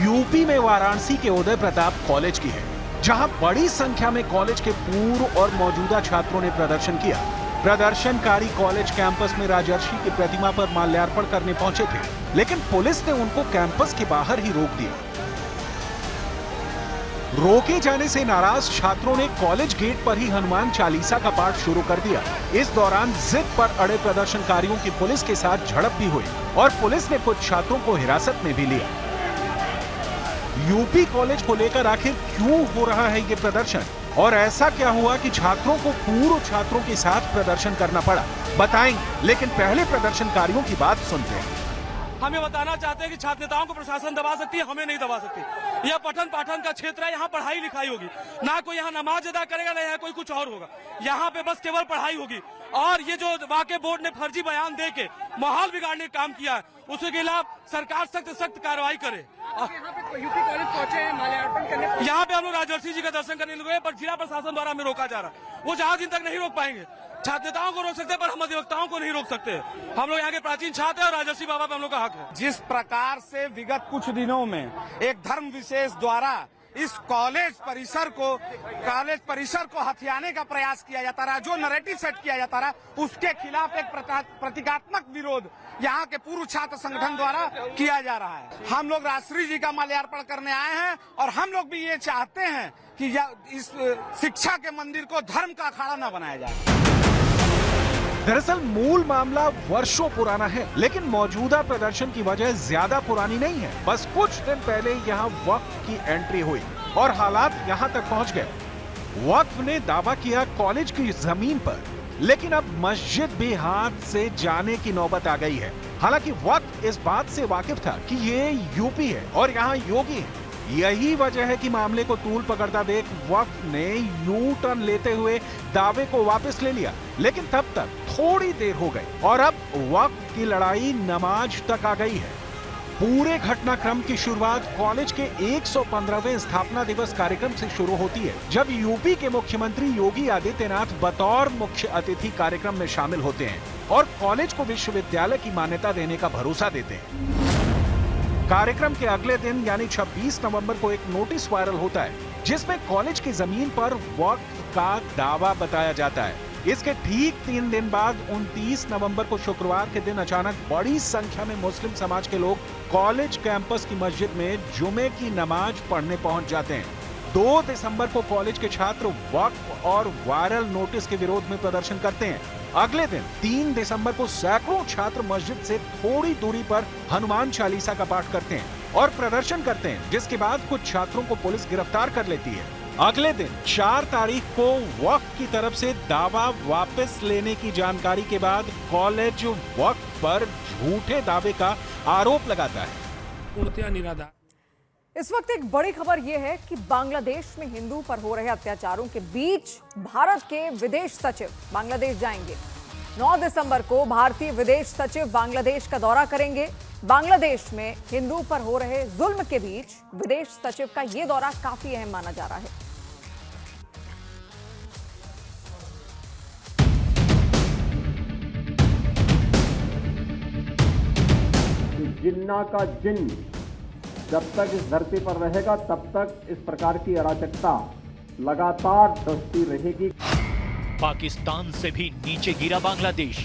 यूपी में वाराणसी के उदय प्रताप कॉलेज की है, जहां बड़ी संख्या में कॉलेज के पूर्व और मौजूदा छात्रों ने प्रदर्शन किया। प्रदर्शनकारी कॉलेज कैंपस में राजर्षि की प्रतिमा पर माल्यार्पण करने पहुंचे थे, लेकिन पुलिस ने उनको कैंपस के बाहर ही रोक दिया। रोके जाने से नाराज छात्रों ने कॉलेज गेट पर ही हनुमान चालीसा का पाठ शुरू कर दिया। इस दौरान जिद पर अड़े प्रदर्शनकारियों की पुलिस के साथ झड़प भी हुई और पुलिस ने कुछ छात्रों को हिरासत में भी लिया। यूपी कॉलेज को लेकर आखिर क्यों हो रहा है ये प्रदर्शन और ऐसा क्या हुआ कि छात्रों को पूर्व छात्रों के साथ प्रदर्शन करना पड़ा, बताएंगे। लेकिन पहले प्रदर्शनकारियों की बात सुनते हैं। हम ये बताना चाहते हैं कि छात्र नेताओं को प्रशासन दबा सकती है, हमें नहीं दबा सकती। यह पठन पाठन का क्षेत्र है, यहाँ पढ़ाई लिखाई होगी, ना कोई यहाँ नमाज अदा करेगा, ना यहाँ कोई कुछ और होगा। यहाँ पे बस केवल पढ़ाई होगी। और ये जो वाकई बोर्ड ने फर्जी बयान दे के माहौल बिगाड़ने का काम किया है, उसके खिलाफ सरकार सख्त कार्रवाई करे। यूपी कॉलेज पहुंचे हैं माल्यार्पण करने, यहाँ पे हम लोग राजर्षि जी का दर्शन करने लगे, पर जिला प्रशासन द्वारा हमें रोका जा रहा है। वो ज्यादा दिन तक नहीं रोक पाएंगे। छात्र नेताओं को रोक सकते हैं, पर हम अधिवक्ताओं को नहीं रोक सकते। हम लोग यहाँ के प्राचीन छात्र हैं और राजर्षि बाबा पे हम लोग का हक है। जिस प्रकार से विगत कुछ दिनों में एक धर्म विशेष द्वारा इस कॉलेज परिसर को हथियाने का प्रयास किया जाता रहा, जो नैरेटिव सेट किया जाता रहा, उसके खिलाफ एक प्रतीकात्मक विरोध यहाँ के पूर्व छात्र संगठन द्वारा किया जा रहा है। हम लोग राजश्री जी का माल्यार्पण करने आए हैं और हम लोग भी ये चाहते हैं कि इस शिक्षा के मंदिर को धर्म का अखाड़ा न बनाया जाए। दरअसल मूल मामला वर्षों पुराना है, लेकिन मौजूदा प्रदर्शन की वजह ज्यादा पुरानी नहीं है। बस कुछ दिन पहले यहाँ वक्फ की एंट्री हुई और हालात यहाँ तक पहुँच गए। वक्फ ने दावा किया कॉलेज की जमीन पर, लेकिन अब मस्जिद भी हाथ से जाने की नौबत आ गई है। हालांकि वक्फ इस बात से वाकिफ था कि ये यूपी है और यहाँ योगी है। यही वजह है कि मामले को तूल पकड़ता देख वक्फ ने यू टर्न लेते हुए दावे को वापस ले लिया, लेकिन तब तक थोड़ी देर हो गई और अब वक्फ की लड़ाई नमाज तक आ गई है। पूरे घटनाक्रम की शुरुआत कॉलेज के 115वें स्थापना दिवस कार्यक्रम से शुरू होती है, जब यूपी के मुख्यमंत्री योगी आदित्यनाथ बतौर मुख्य अतिथि कार्यक्रम में शामिल होते हैं और कॉलेज को विश्वविद्यालय की मान्यता देने का भरोसा देते हैं। कार्यक्रम के अगले दिन यानी 26 नवंबर को एक नोटिस वायरल होता है, जिसमें कॉलेज की जमीन पर वक्फ का दावा बताया जाता है। इसके ठीक 3 दिन बाद 29 नवंबर को शुक्रवार के दिन अचानक बड़ी संख्या में मुस्लिम समाज के लोग कॉलेज कैंपस की मस्जिद में जुमे की नमाज पढ़ने पहुंच जाते हैं। 2 दिसंबर को कॉलेज के छात्र वक्फ और वायरल नोटिस के विरोध में प्रदर्शन करते हैं। अगले दिन 3 दिसंबर को सैकड़ों छात्र मस्जिद से थोड़ी दूरी पर हनुमान चालीसा का पाठ करते हैं और प्रदर्शन करते हैं, जिसके बाद कुछ छात्रों को पुलिस गिरफ्तार कर लेती है। अगले दिन 4 तारीख को वक्फ की तरफ से दावा वापस लेने की जानकारी के बाद कॉलेज वक्फ पर झूठे दावे का आरोप लगाता है। पूर्णतया निराधार। इस वक्त एक बड़ी खबर यह है कि बांग्लादेश में हिंदू पर हो रहे अत्याचारों के बीच भारत के विदेश सचिव बांग्लादेश जाएंगे। 9 दिसंबर को भारतीय विदेश सचिव बांग्लादेश का दौरा करेंगे। बांग्लादेश में हिंदू पर हो रहे जुल्म के बीच विदेश सचिव का यह दौरा काफी अहम माना जा रहा है। जिन्ना का जिन्न जब तक इस धरती पर रहेगा, तब तक इस प्रकार की अराजकता लगातार बढ़ती रहेगी। पाकिस्तान से भी नीचे गिरा बांग्लादेश।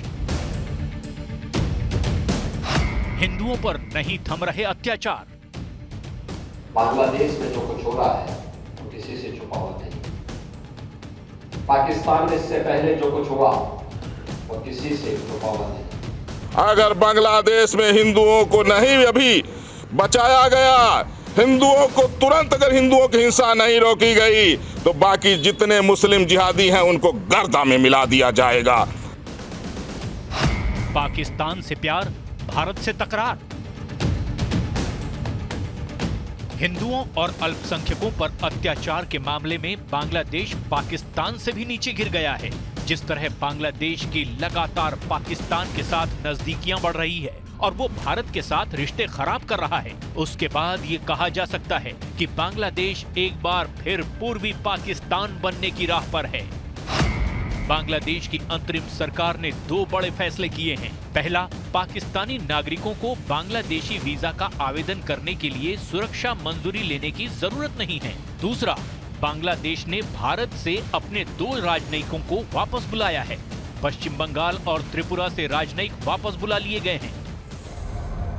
हिंदुओं पर नहीं थम रहे अत्याचार। बांग्लादेश में जो कुछ हो रहा है वो किसी से छुपा हुआ नहीं। पाकिस्तान में इससे पहले जो कुछ हुआ वो किसी से छुपा हुआ नहीं। अगर बांग्लादेश में हिंदुओं को नहीं अभी बचाया गया, हिंदुओं को तुरंत अगर हिंदुओं की हिंसा नहीं रोकी गई, तो बाकी जितने मुस्लिम जिहादी हैं उनको गर्दा में मिला दिया जाएगा। पाकिस्तान से प्यार, भारत से तकरार। हिंदुओं और अल्पसंख्यकों पर अत्याचार के मामले में बांग्लादेश पाकिस्तान से भी नीचे गिर गया है। जिस तरह बांग्लादेश की लगातार पाकिस्तान के साथ नजदीकियां बढ़ रही है और वो भारत के साथ रिश्ते खराब कर रहा है, उसके बाद ये कहा जा सकता है कि बांग्लादेश एक बार फिर पूर्वी पाकिस्तान बनने की राह पर है। बांग्लादेश की अंतरिम सरकार ने 2 बड़े फैसले किए हैं। पहला, पाकिस्तानी नागरिकों को बांग्लादेशी वीजा का आवेदन करने के लिए सुरक्षा मंजूरी लेने की जरूरत नहीं है। दूसरा, बांग्लादेश ने भारत से अपने 2 राजनयिकों को वापस बुलाया है। पश्चिम बंगाल और त्रिपुरा से राजनयिक वापस बुला लिए गए हैं।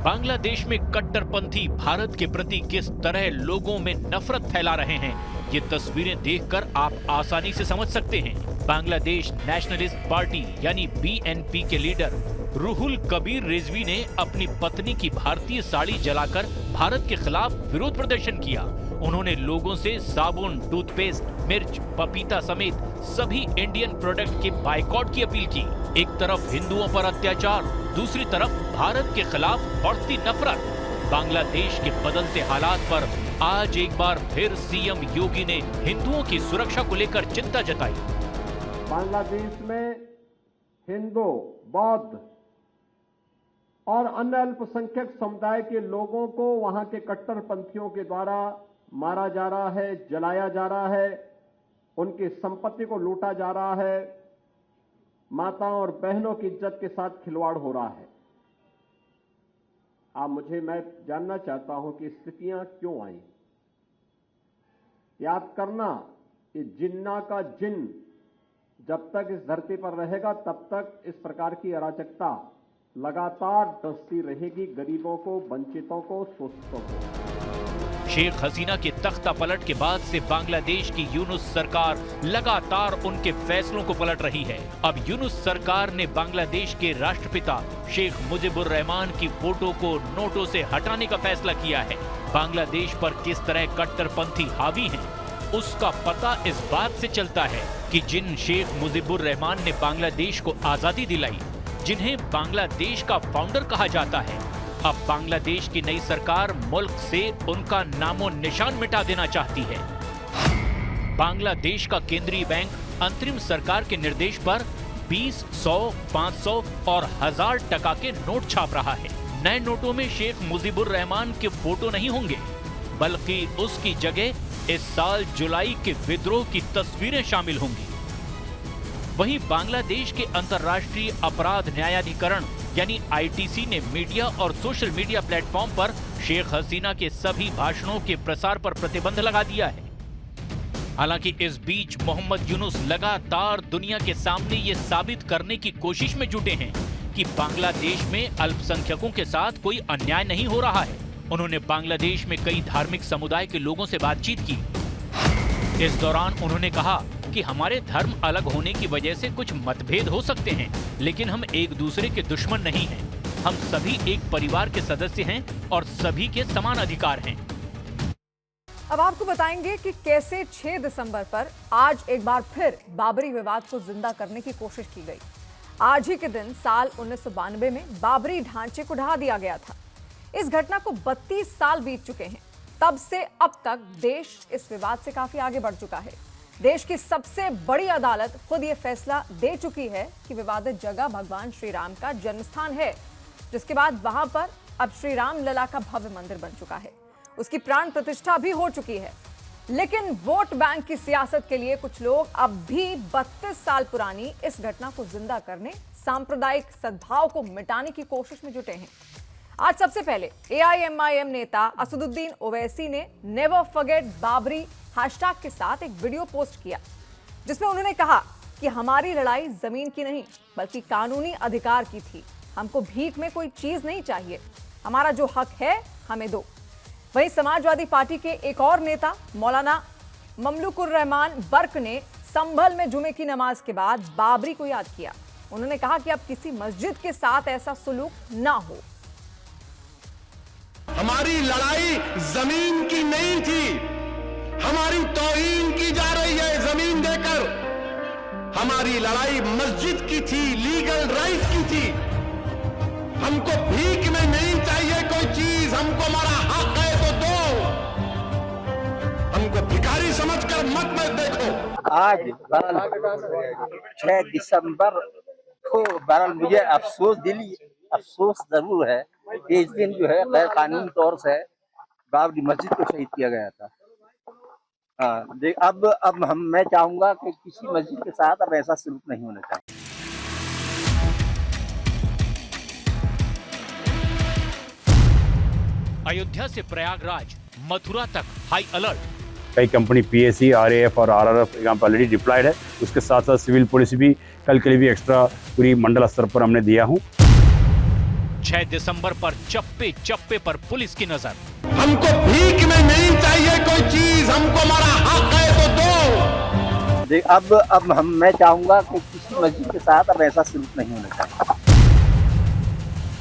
बांग्लादेश में कट्टरपंथी भारत के प्रति किस तरह लोगों में नफरत फैला रहे हैं, ये तस्वीरें देखकर आप आसानी से समझ सकते हैं। बांग्लादेश नेशनलिस्ट पार्टी यानी BNP के लीडर रूहुल कबीर रिजवी ने अपनी पत्नी की भारतीय साड़ी जलाकर भारत के खिलाफ विरोध प्रदर्शन किया। उन्होंने लोगों से साबुन, टूथपेस्ट, मिर्च, पपीता समेत सभी इंडियन प्रोडक्ट के बायकॉट की अपील की। एक तरफ हिंदुओं पर अत्याचार, दूसरी तरफ भारत के खिलाफ बढ़ती नफरत। बांग्लादेश के बदलते हालात पर आज एक बार फिर सीएम योगी ने हिंदुओं की सुरक्षा को लेकर चिंता जताई। बांग्लादेश में हिंदू, बौद्ध और अन्य अल्पसंख्यक समुदाय के लोगों को वहां के कट्टरपंथियों के द्वारा मारा जा रहा है, जलाया जा रहा है, उनकी संपत्ति को लूटा जा रहा है, माताओं और बहनों की इज्जत के साथ खिलवाड़ हो रहा है। मैं जानना चाहता हूं कि स्थितियां क्यों आई। याद करना, ये जिन्ना का जिन्न जब तक इस धरती पर रहेगा तब तक इस प्रकार की अराजकता लगातार डसती रहेगी, गरीबों को, वंचितों को, शोषितों को। शेख हसीना के तख्ता पलट के बाद से बांग्लादेश की यूनुस सरकार लगातार उनके फैसलों को पलट रही है। अब यूनुस सरकार ने बांग्लादेश के राष्ट्रपिता शेख मुजिबुर रहमान की फोटो को नोटों से हटाने का फैसला किया है। बांग्लादेश पर किस तरह कट्टरपंथी हावी हैं, उसका पता इस बात से चलता है कि जिन शेख मुजिबुर रहमान ने बांग्लादेश को आजादी दिलाई, जिन्हें बांग्लादेश का फाउंडर कहा जाता है, अब बांग्लादेश की नई सरकार मुल्क से उनका नामो निशान मिटा देना चाहती है। बांग्लादेश का केंद्रीय बैंक अंतरिम सरकार के निर्देश पर 20, 100, 500 और 1000 टका के नोट छाप रहा है। नए नोटों में शेख मुजिबुर रहमान के फोटो नहीं होंगे, बल्कि उसकी जगह इस साल जुलाई के विद्रोह की तस्वीरें शामिल होंगी। वहीं बांग्लादेश के अंतर्राष्ट्रीय अपराध न्यायाधिकरण यानी ITC ने मीडिया और सोशल मीडिया प्लेटफॉर्म पर शेख हसीना के सभी भाषणों के प्रसार पर प्रतिबंध लगा दिया है। हालांकि इस बीच मोहम्मद यूनुस लगातार दुनिया के सामने ये साबित करने की कोशिश में जुटे हैं कि बांग्लादेश में अल्पसंख्यकों के साथ कोई अन्याय नहीं हो रहा है। उन्होंने बांग्लादेश में कई धार्मिक समुदाय के लोगों से बातचीत की। इस दौरान उन्होंने कहा कि हमारे धर्म अलग होने की वजह से कुछ मतभेद हो सकते हैं, लेकिन हम एक दूसरे के दुश्मन नहीं हैं। हम सभी एक परिवार के सदस्य हैं और सभी के समान अधिकार हैं। अब आपको बताएंगे कि कैसे 6 दिसंबर पर आज एक बार फिर बाबरी विवाद को जिंदा करने की कोशिश की गई। आज ही के दिन साल 1992 में बाबरी ढांचे को ढहा दिया गया था। इस घटना को 32 साल बीत चुके हैं। तब से अब तक देश इस विवाद से काफी आगे बढ़ चुका है। देश की सबसे बड़ी अदालत खुद ये फैसला दे चुकी है कि विवादित जगह भगवान श्री राम का जन्मस्थान है, जिसके बाद वहां पर अब श्री राम लला का भव्य मंदिर बन चुका है। उसकी प्राण प्रतिष्ठा भी हो चुकी है। लेकिन वोट बैंक की सियासत के लिए कुछ लोग अब भी 32 साल पुरानी इस घटना को जिंदा करने, सांप्रदायिक सद्भाव को मिटाने की कोशिश में जुटे हैं। आज सबसे पहले AIMIM नेता असदुद्दीन ओवैसी ने नेवर फॉरगेट बाबरी हैशटैग के साथ एक वीडियो पोस्ट किया, जिसमें उन्होंने कहा कि हमारी लड़ाई जमीन की नहीं बल्कि कानूनी अधिकार की थी। हमको भीख में कोई चीज नहीं चाहिए, हमारा जो हक है हमें दो। वहीं समाजवादी पार्टी के एक और नेता मौलाना ममलुकुर रहमान बर्क ने संभल में जुमे की नमाज के बाद बाबरी को याद किया। उन्होंने कहा कि अब किसी मस्जिद के साथ ऐसा सुलूक ना हो। हमारी लड़ाई जमीन की नहीं थी, हमारी तौहीन की जा रही है जमीन देकर। हमारी लड़ाई मस्जिद की थी, लीगल राइट की थी। हमको भीख में नहीं चाहिए कोई चीज, हमको हमारा हक है तो दो। हमको भिखारी समझकर मत देखो। आज 6 दिसंबर को बहरहाल मुझे अफसोस जरूर है कि इस दिन जो है गैर कानूनी तौर से बाबरी मस्जिद को शहीद किया गया था। अब मैं चाहूंगा कि किसी मस्जिद के साथ अब ऐसा सलूक नहीं होना चाहिए। अयोध्या से प्रयागराज, मथुरा तक हाई अलर्ट। कई कंपनी PSC, RAF और RRF यहाँ पर ऑलरेडी डिप्लॉयड है। उसके साथ साथ सिविल पुलिस भी कल के लिए भी एक्स्ट्रा पूरी मंडल स्तर पर हमने दिया हूँ। 6 दिसंबर पर चप्पे चप्पे पर पुलिस की नजर। हमको भीख में नहीं चाहिए कोई चीज, हमको हमारा हक है तो दो। देख अब मैं चाहूंगा कि किसी मस्जिद के साथ अब ऐसा सलूक नहीं होना चाहिए।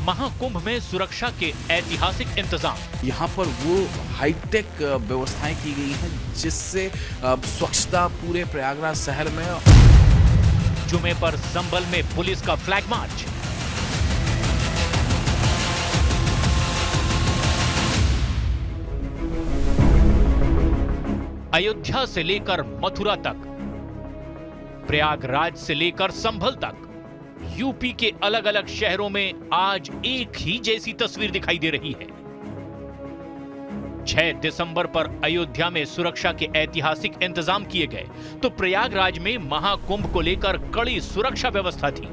महाकुंभ में सुरक्षा के ऐतिहासिक इंतजाम। यहाँ पर वो हाईटेक व्यवस्थाएं की गई हैं जिससे स्वच्छता पूरे प्रयागराज शहर में। जुमे पर संभल में पुलिस का फ्लैग मार्च। अयोध्या से लेकर मथुरा तक, प्रयागराज से लेकर संभल तक, यूपी के अलग अलग शहरों में आज एक ही जैसी तस्वीर दिखाई दे रही है। 6 दिसंबर पर अयोध्या में सुरक्षा के ऐतिहासिक इंतजाम किए गए तो प्रयागराज में महाकुंभ को लेकर कड़ी सुरक्षा व्यवस्था थी।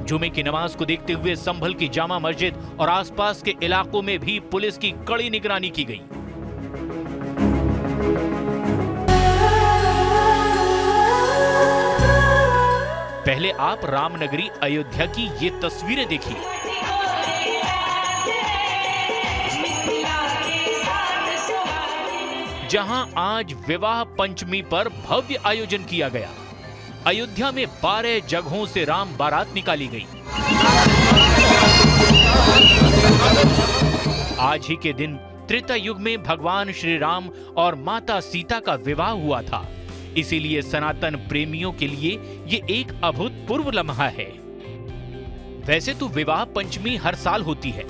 जुमे की नमाज को देखते हुए संभल की जामा मस्जिद और आसपास के इलाकों में भी पुलिस की कड़ी निगरानी की गई। पहले आप रामनगरी अयोध्या की ये तस्वीरें देखिए। जहां आज विवाह पंचमी पर भव्य आयोजन किया गया। अयोध्या में 12 जगहों से राम बारात निकाली गई। आज ही के दिन त्रेता युग में भगवान श्री राम और माता सीता का विवाह हुआ था। इसीलिए सनातन प्रेमियों के लिए ये एक अभूतपूर्व लम्हा है। वैसे तो विवाह पंचमी हर साल होती है,